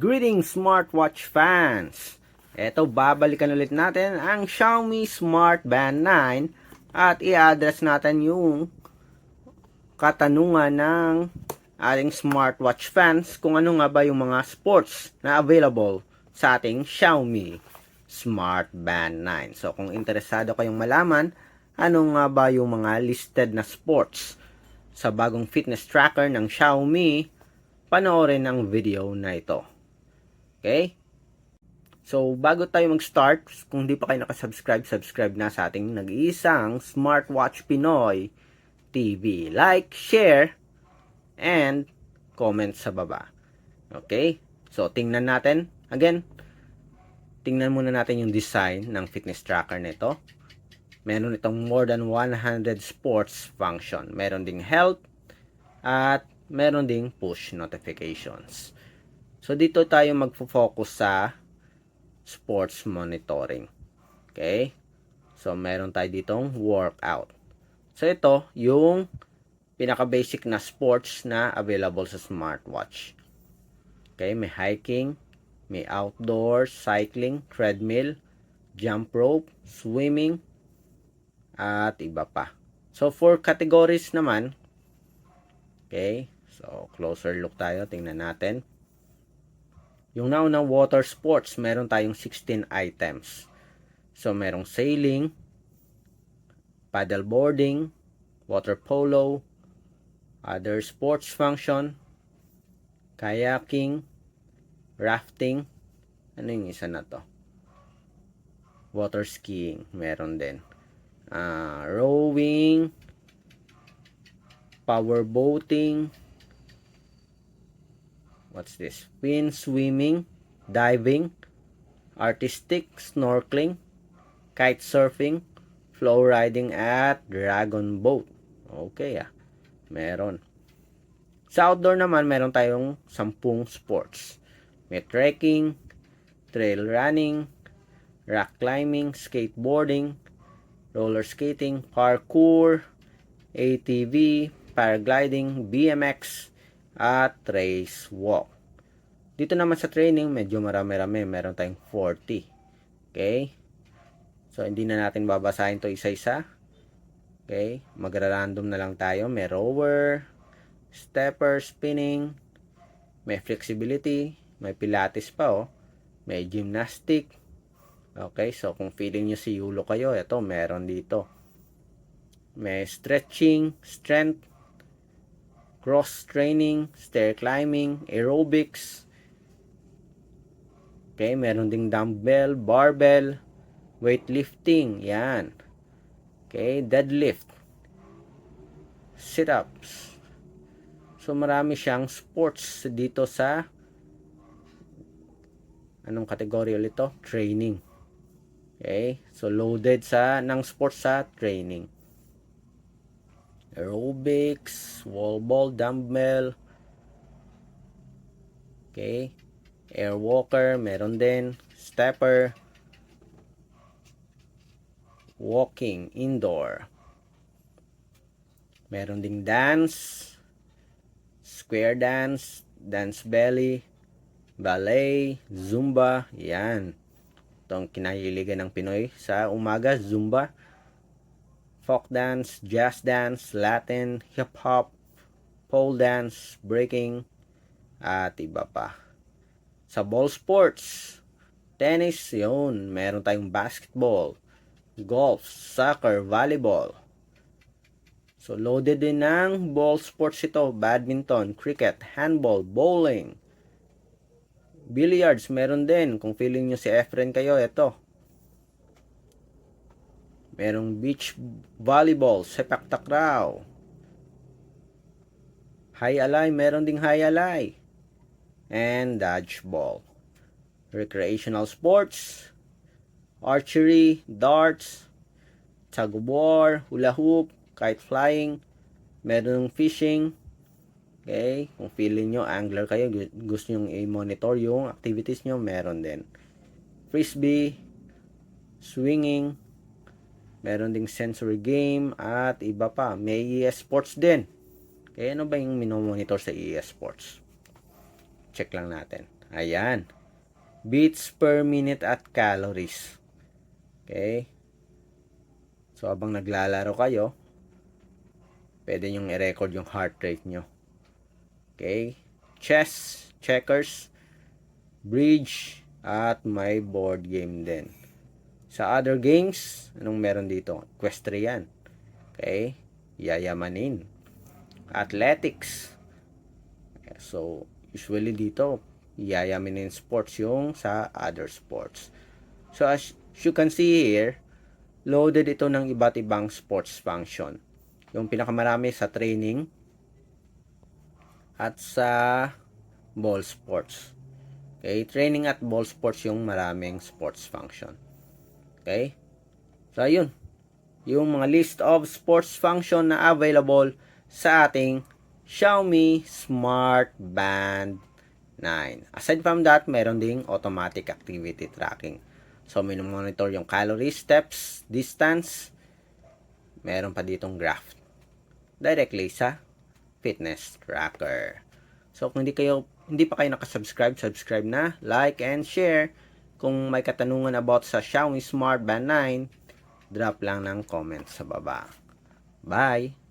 Greetings smartwatch fans! Eto, babalikan ulit natin ang Xiaomi Smart Band 9 at i-address natin yung katanungan ng ating smartwatch fans kung ano nga ba yung mga sports na available sa ating Xiaomi Smart Band 9. So kung interesado kayong malaman ano nga ba yung mga listed na sports sa bagong fitness tracker ng Xiaomi, panoorin ang video na ito. Okay? So, bago tayo mag-start, kung di pa kayo nakasubscribe, subscribe na sa ating nag-iisang Smartwatch Pinoy TV. Like, share, and comment sa baba. Okay? So, tingnan natin. Again, tingnan muna natin yung design ng fitness tracker nito. Meron itong more than 100 sports function. Meron ding health at meron ding push notifications. So, dito tayo magfo-focus sa sports monitoring. Okay? So, meron tayo ditong workout. So, ito, yung pinaka-basic na sports na available sa smartwatch. Okay? May hiking, may outdoor, cycling, treadmill, jump rope, swimming, at iba pa. So, for categories naman, okay? So, closer look tayo. Tingnan natin. Yung naunang water sports, meron tayong 16 items. So, merong sailing, paddleboarding, water polo, other sports function, kayaking, rafting, ano yung isa na to? Water skiing, meron din. Rowing, power boating, what's this? Fin swimming, diving, artistic, snorkeling, kite surfing, flow riding, at dragon boat. Okay meron. Sa outdoor naman, meron tayong 10 sports. May trekking, trail running, rock climbing, skateboarding, roller skating, parkour, ATV, paragliding, BMX, at race walk. Dito naman sa training, medyo marami-rami. Meron tayong 40. Okay? So, hindi na natin babasahin to isa-isa. Okay? Magra-random na lang tayo. May rower, stepper, spinning, may flexibility, may pilates pa may gymnastic. Okay? So, kung feeling nyo si Yulo kayo, ito, meron dito. May stretching, strength, cross training, stair climbing, aerobics. Okay, meron ding dumbbell, barbell, weightlifting, yan. Okay, deadlift, sit-ups. So, marami siyang sports dito sa anong kategory ulit ito? Training. Okay, so loaded ng sports sa training. Aerobics, wall ball, dumbbell. Okay, air walker, meron din. Stepper, walking, indoor. Meron ding dance, square dance, dance belly, ballet, zumba, yan. Itong kinahiligan ng Pinoy sa umaga, zumba, folk dance, jazz dance, Latin, hip-hop, pole dance, breaking, at iba pa. Sa ball sports, tennis, yun. Meron tayong basketball, golf, soccer, volleyball. So, loaded din ng ball sports ito. Badminton, cricket, handball, bowling, billiards, meron din. Kung feeling nyo si Efren kayo, ito. Merong beach volleyball, sepak takraw, high alay, meron ding high alay, and dodgeball. Recreational sports, archery, darts, tug of war, hula hoop, kite flying, meron fishing. Okay, kung feeling nyo angler kayo, gusto nyo i-monitor yung activities nyo, meron din. Frisbee, swinging, meron ding sensory game, at iba pa. May ES Sports din. Okay, ano ba yung minomonitor sa ES Sports? Check lang natin. Ayan. Beats per minute at calories. Okay? So, habang naglalaro kayo, pwede nyong i-record yung heart rate nyo. Okay? Chess, checkers, bridge, at may board game din. Sa other games, anong meron dito? Equestrian. Okay? Yayamanin. Athletics. So, usually dito, yayamanin sports yung sa other sports. So, as you can see here, loaded ito ng iba't ibang sports function. Yung pinakamarami sa training at sa ball sports. Okay, training at ball sports yung maraming sports function. Okay? So, ayun. Yung mga list of sports function na available sa ating Xiaomi Smart Band 9. Aside from that, meron ding automatic activity tracking. So, monitor yung calories, steps, distance. Meron pa ditong graph directly sa fitness tracker. So, kung hindi pa kayo nakasubscribe, subscribe na, like, and share. Kung may katanungan about sa Xiaomi Smart Band 9, drop lang ng comment sa baba. Bye!